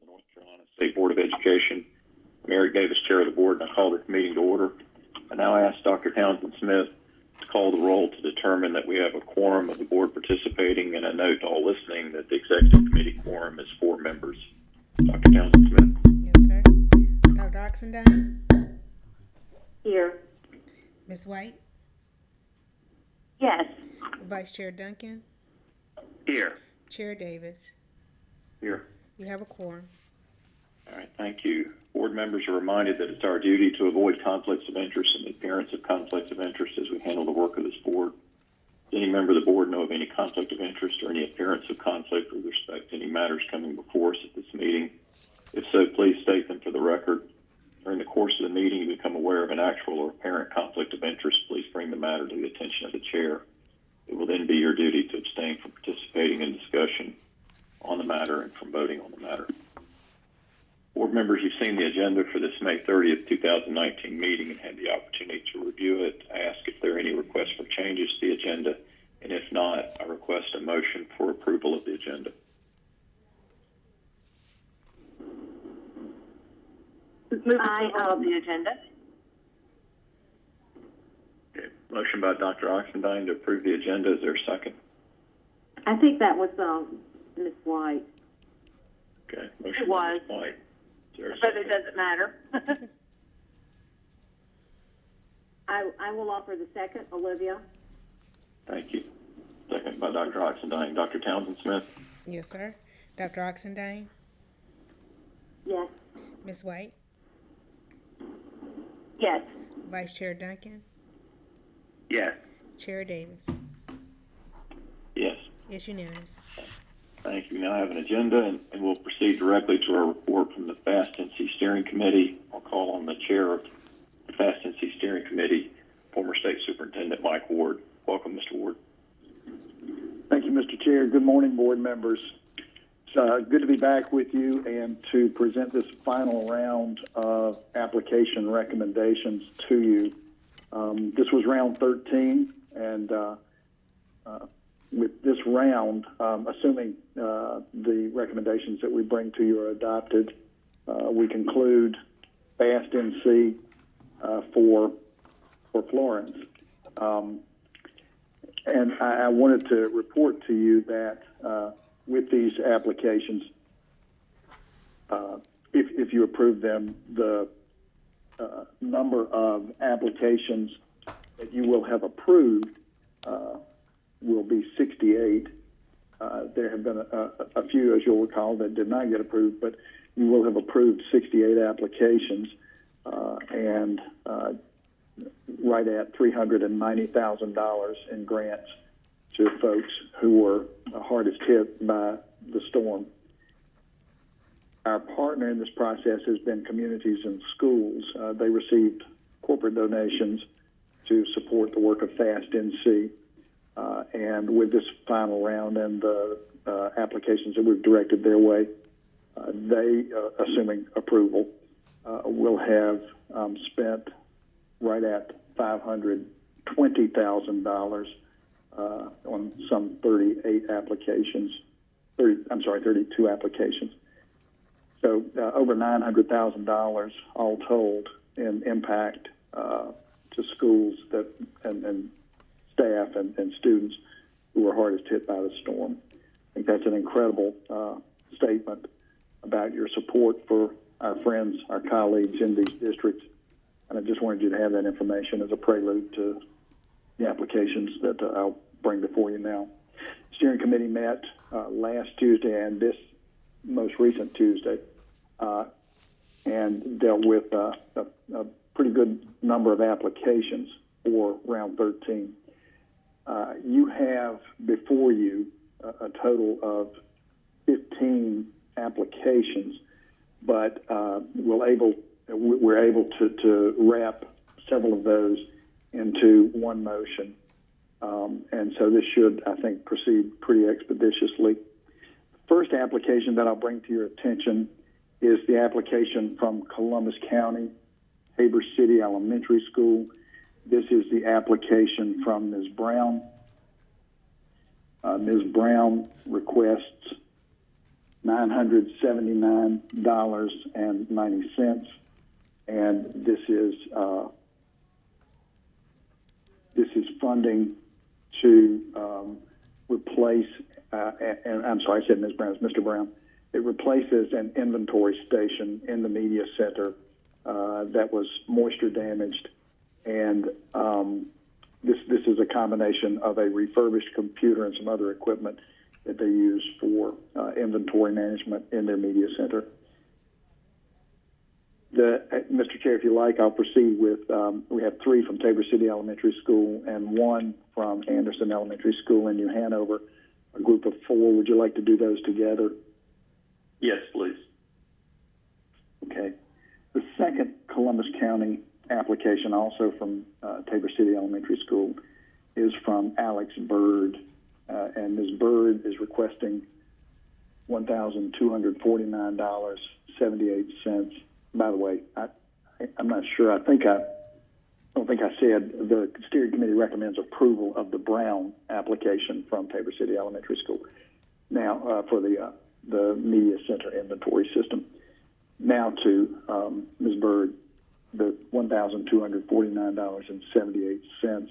the North Carolina State Board of Education. I'm Eric Davis, Chair of the Board, and I call this meeting to order. I now ask Dr. Townsend Smith to call the roll to determine that we have a quorum of the board participating, and I note to all listening that the Executive Committee quorum is 4 members. Dr. Townsend Smith. Yes, sir. Dr. Oxendine? Here. Ms. White? Yes. Vice Chair Duncan? Here. Chair Davis? Here. You have a quorum. All right, thank you. Board members are reminded that it's our duty to avoid conflicts of interest and the appearance of conflicts of interest as we handle the work of this board. Does any member of the board know of any conflict of interest or any appearance of conflict with respect to any matters coming before us at this meeting? If so, please state them for the record. During the course of the meeting, you become aware of an actual or apparent conflict of interest, please bring the matter to the attention of the chair. It will then be your duty to abstain from participating in discussion on the matter and from voting on the matter. Board members, you've seen the agenda for this May 30th, 2019 meeting and had the opportunity to review it. I ask if there are any requests for changes to the agenda, and if not, I request a motion for approval of the agenda. I have the agenda. Okay. Motion by Dr. Oxendine to approve the agenda. Is there a second? I think that was Ms. White. Okay. Motion It by was. Ms. White. Is there a But second? it doesn't matter. I will offer the second, Olivia. Thank you. Second by Dr. Oxendine. Dr. Townsend Smith. Yes, sir. Dr. Oxendine? Yes. Ms. White? Yes. Vice Chair Duncan? Yes. Chair Davis? Yes. It's unanimous. Thank you. We now have an agenda, and we'll proceed directly to our report from the FAST-NC Steering Committee. I'll call on the chair of the FAST-NC Steering Committee, former State Superintendent Mike Ward. Welcome, Mr. Ward. Thank you, Mr. Chair. Good morning, board members. It's good to be back with you and to present this final round of application recommendations to you. This was round 13, and with this round, assuming the recommendations that we bring to you are adopted, we conclude FAST-NC for Florence. And I wanted to report to you that with these applications, if you approve them, the number of applications that you will have approved will be 68. There have been a few, as you'll recall, that did not get approved, but you will have approved 68 applications and right at $390,000 in grants to folks who were hardest hit by the storm. Our partner in this process has been communities and schools. They received corporate donations to support the work of FAST-NC. And with this final round and the applications that we've directed their way, they, assuming approval, will have spent right at $520,000 on some 32 applications. So over $900,000 all told in impact to schools that and staff and students who were hardest hit by the storm. I think that's an incredible statement about your support for our friends, our colleagues in these districts. And I just wanted you to have that information as a prelude to the applications that I'll bring before you now. The steering committee met last Tuesday and this most recent Tuesday and dealt with a pretty good number of applications for round 13. You have before you a total of 15 applications, but we're able to wrap several of those into one motion. And so this should, I think, proceed pretty expeditiously. First application that I'll bring to your attention is the application from Columbus County, Tabor City Elementary School. This is the application from Ms. Brown. Ms. Brown requests $979.90. And this is funding to replace, and I'm sorry, I said Ms. Brown, it's Mr. Brown. It replaces an inventory station in the media center that was moisture damaged, and this is a combination of a refurbished computer and some other equipment that they use for inventory management in their media center. Mr. Chair, if you like, I'll proceed with, we have 3 from Tabor City Elementary School and 1 from Anderson Elementary School in New Hanover, a group of 4. Would you like to do those together? Yes, please. Okay. The second Columbus County application, also from Tabor City Elementary School, is from Alex Bird. And Ms. Bird is requesting $1,249.78. By the way, I'm not sure. I don't think I said the steering committee recommends approval of the Brown application from Tabor City Elementary School. Now, for the media center inventory system. Now to Ms. Bird, the $1,249.78.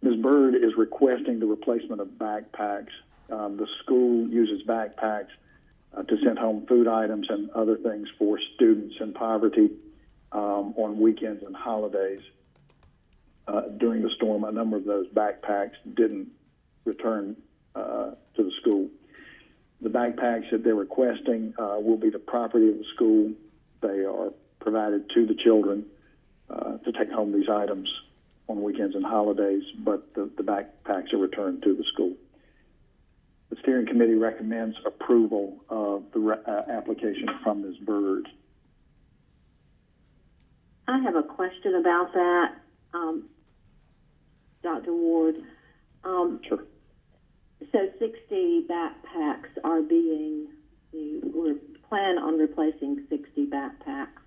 Ms. Bird is requesting the replacement of backpacks. The school uses backpacks to send home food items and other things for students in poverty on weekends and holidays. During the storm, a number of those backpacks didn't return to the school. The backpacks that they're requesting will be the property of the school. They are provided to the children to take home these items on weekends and holidays, but the backpacks are returned to the school. The steering committee recommends approval of the application from Ms. Bird. I have a question about that, Dr. Ward. Sure. So 60 backpacks are we plan on replacing 60 backpacks.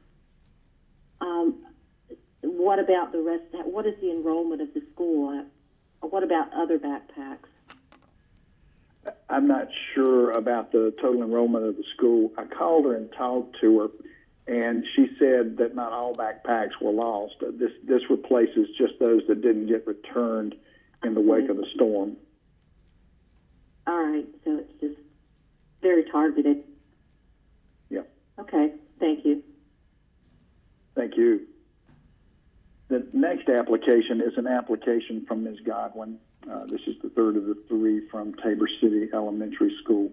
What about the rest? What is the enrollment of the school? What about other backpacks? I'm not sure about the total enrollment of the school. I called her and talked to her, and she said that not all backpacks were lost. This replaces just those that didn't get returned in the wake of the storm. All right, so it's just very targeted. Yep. Okay, thank you. Thank you. The next application is an application from Ms. Godwin. This is the third of the 3 from Tabor City Elementary School.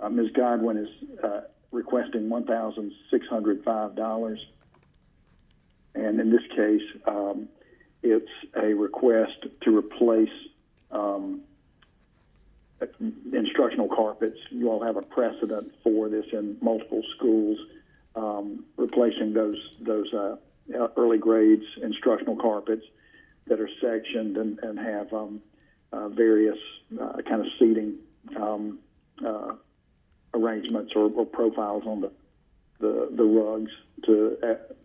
Ms. Godwin is requesting $1,605. And in this case, it's a request to replace instructional carpets. You all have a precedent for this in multiple schools, replacing those early grades instructional carpets that are sectioned and have various kind of seating arrangements or profiles on the rugs to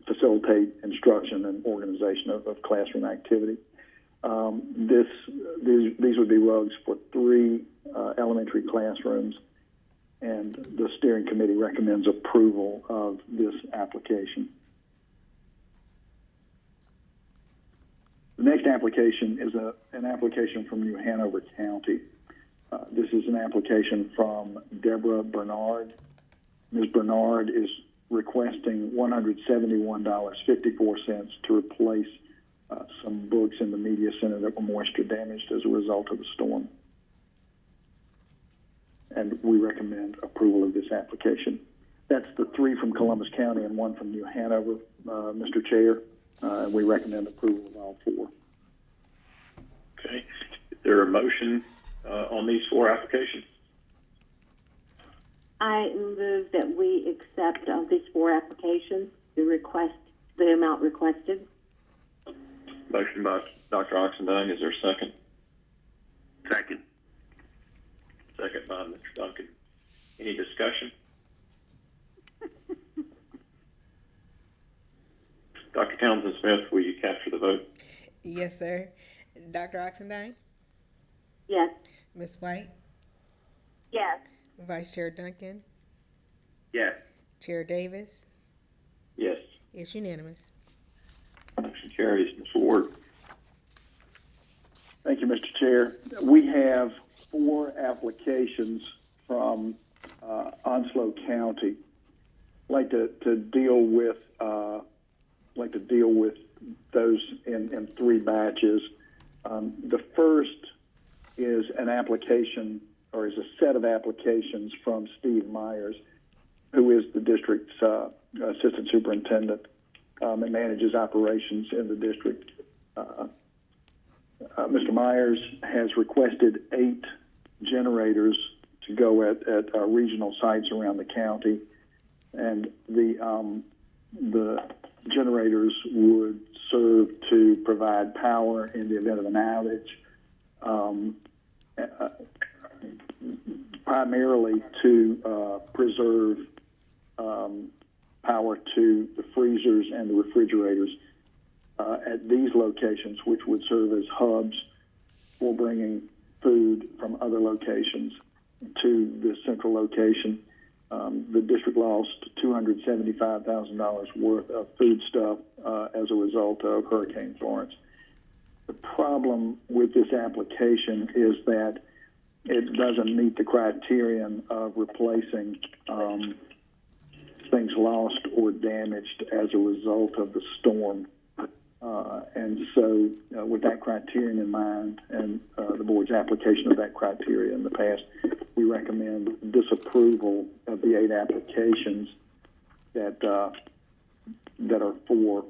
facilitate instruction and organization of classroom activity. These would be rugs for 3 elementary classrooms, and the steering committee recommends approval of this application. The next application is an application from New Hanover County. This is an application from Deborah Bernard. Ms. Bernard is requesting $171.54 to replace some books in the media center that were moisture damaged as a result of the storm. And we recommend approval of this application. That's the 3 from Columbus County and 1 from New Hanover, Mr. Chair. And we recommend approval of all 4. Okay. Is there a motion on these 4 applications? I move that we accept these 4 applications, the amount requested. Motion by Dr. Oxendine. Is there a second? Second. Second by Mr. Duncan. Any discussion? Dr. Townsend Smith, will you capture the vote? Yes, sir. Dr. Oxendine? Yes. Ms. White? Yes. Vice Chair Duncan? Chair Davis. Yes. It's unanimous. Motion carries. Mr. Ward. Thank you, Mr. Chair. We have 4 applications from Onslow County. I'd like to deal with those in 3 batches. The first is an application, or is a set of applications from Steve Myers, who is the district's assistant superintendent and manages operations in the district. Mr. Myers has requested 8 generators to go at regional sites around the county, and the generators would serve to provide power in the event of an outage, primarily to preserve power to the freezers and the refrigerators at these locations, which would serve as hubs for bringing food from other locations to the central location. The district lost $275,000 worth of food stuff as a result of Hurricane Florence. The problem with this application is that it doesn't meet the criterion of replacing things lost or damaged as a result of the storm. And so with that criterion in mind and the board's application of that criteria in the past, we recommend disapproval of the 8 applications that are for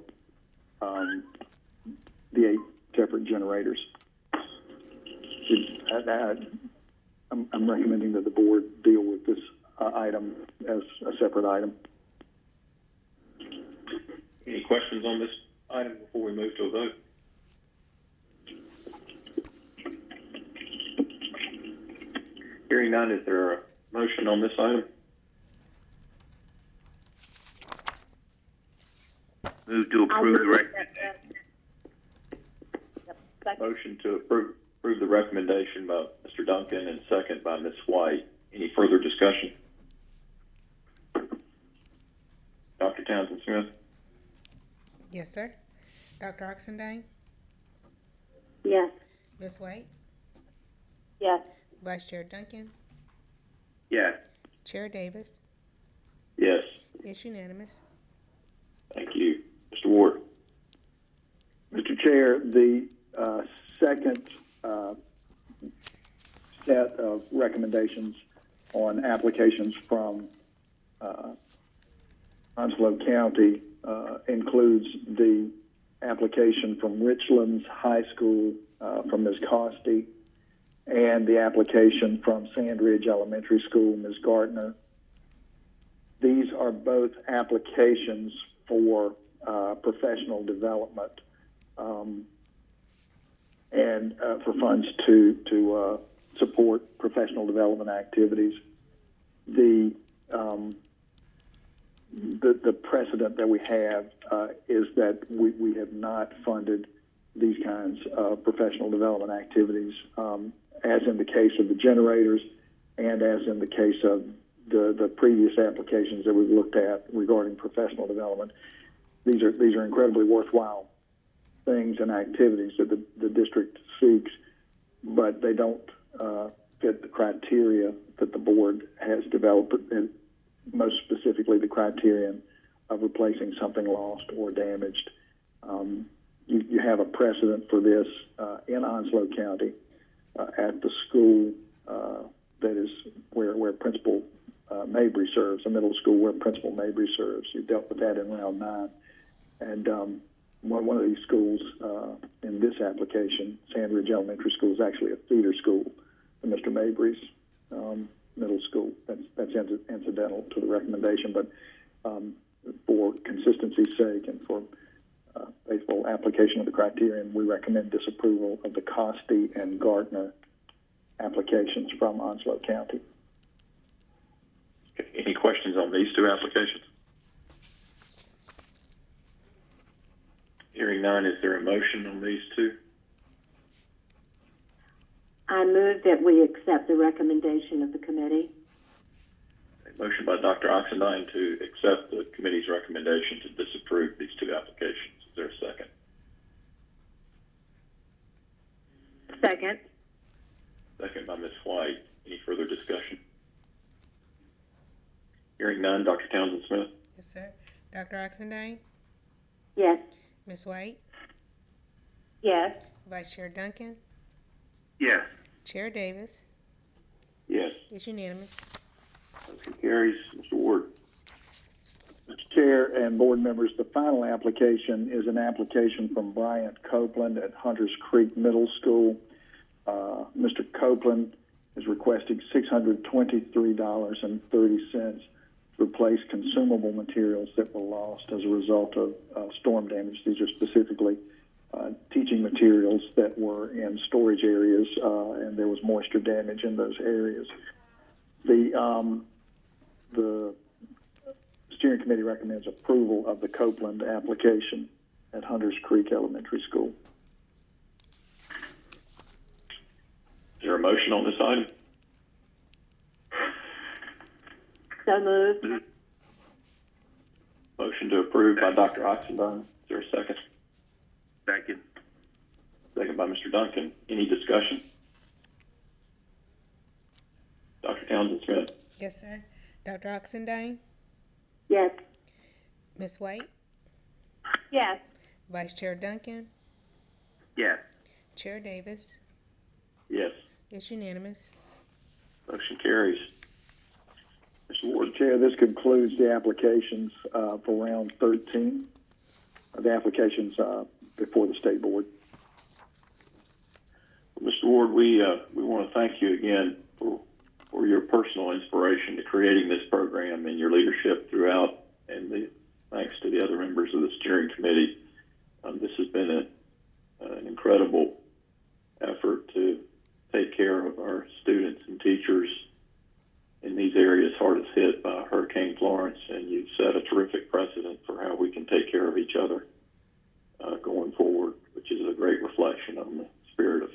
the 8 separate generators. I'm recommending that the board deal with this item as a separate item. Any questions on this item before we move to a vote? Hearing none, is there a motion on this item? Move to approve the Motion to approve the recommendation by Mr. Duncan and second by Ms. White. Any further discussion? Dr. Townsend Smith? Yes, sir. Dr. Oxendine? Yes. Ms. White? Yes. Vice Chair Duncan? Yes. Chair Davis? Yes. It's unanimous. Thank you. Mr. Ward? Mr. Chair, the second set of recommendations on applications from Onslow County includes the application from Richlands High School from Ms. Costi and the application from Sandridge Elementary School, Ms. Gardner. These are both applications for professional development and for funds to support professional development activities. The precedent that we have is that we have not funded these kinds of professional development activities, as in the case of the generators and as in the case of the previous applications that we've looked at regarding professional development. These are incredibly worthwhile things and activities that the district seeks, but they don't fit the criteria that the board has developed, and most specifically the criterion of replacing something lost or damaged. You have a precedent for this in Onslow County at the school that is where Principal Mabry serves, a middle school where Principal Mabry serves. You dealt with that in round 9. And one of these schools in this application, Sandridge Elementary School, is actually a feeder school for Mr. Mabry's middle school. That's incidental to the recommendation, but for consistency's sake and for faithful application of the criterion, we recommend disapproval of the Costi and Gardner applications from Onslow County. Any questions on these 2 applications? Hearing none, is there a motion on these 2? I move that we accept the recommendation of the committee. A motion by Dr. Oxendine to accept the committee's recommendation to disapprove these two applications. Is there a second? Second. Second by Ms. White. Any further discussion? Hearing none, Dr. Townsend Smith. Yes, sir. Dr. Oxendine, Yes. Ms. White, Yes. Vice Chair Duncan, Yes. Chair Davis. Yes. It's unanimous. Motion carries. Mr. Ward. Mr. Chair and board members, the final application is an application from Bryant Copeland at Hunters Creek Middle School. Mr. Copeland is requesting $623.30 to replace consumable materials that were lost as a result of storm damage. These are specifically teaching materials that were in storage areas, and there was moisture damage in those areas. The steering committee recommends approval of the Copeland application at Hunters Creek Elementary School. Is there a motion on this item? So moved. Motion to approve by Dr. Oxendine. Is there a second? Second. Second by Mr. Duncan. Any discussion? Dr. Townsend Smith. Yes, sir. Dr. Oxendine, Yes. Ms. White, Yes. Vice Chair Duncan, Yes. Chair Davis. Yes. It's unanimous. Motion carries. Mr. Ward. Chair, this concludes the applications for round 13, the applications before the state board. Mr. Ward, we want to thank you again for your personal inspiration to creating this program and your leadership throughout, and thanks to the other members of the steering committee. This has been an incredible effort to take care of our students and teachers in these areas hardest hit by Hurricane Florence, and you've set a terrific precedent for how we can take care of each other going forward, which is a great reflection on the spirit of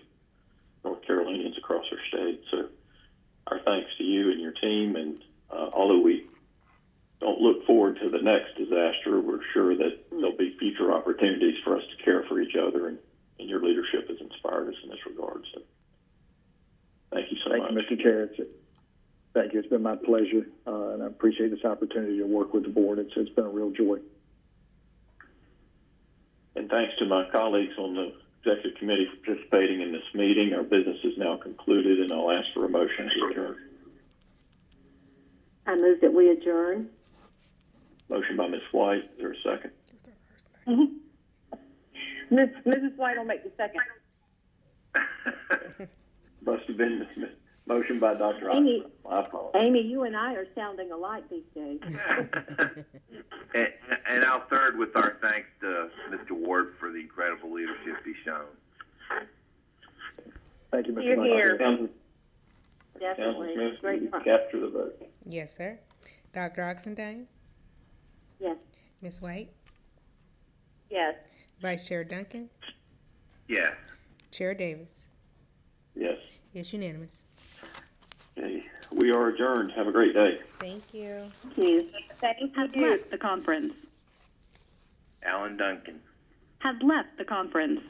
North Carolinians across our state. So our thanks to you and your team, and although we don't look forward to the next disaster, we're sure that there'll be future opportunities for us to care for each other, and your leadership has inspired us in this regard. So thank you so much. Thank you, Mr. Chair. Thank you. It's been my pleasure, and I appreciate this opportunity to work with the board. It's been a real joy. And thanks to my colleagues on the executive committee for participating in this meeting. Our business is now concluded, and I'll ask for a motion to adjourn. I move that we adjourn. Motion by Ms. White. Is there a second? Mrs. White will make the second. Must have been motion by Dr. Amy. Oxendine. My apologies. Amy, you and I are sounding alike these days. And I'll third with our thanks to Mr. Ward for the incredible leadership he's shown. Thank you, Mr. You're Vice here. Chair. Definitely. Townsend Smith, Great. will you capture the vote. Yes, sir. Dr. Oxendine, Yes. Ms. White, Yes. Vice Chair Duncan, Yes. Chair Davis. Yes. It's unanimous. Okay. We are adjourned. Have a great day. Thank you. Thank you. Thank Has you. left the conference. Alan Duncan. Has left the conference.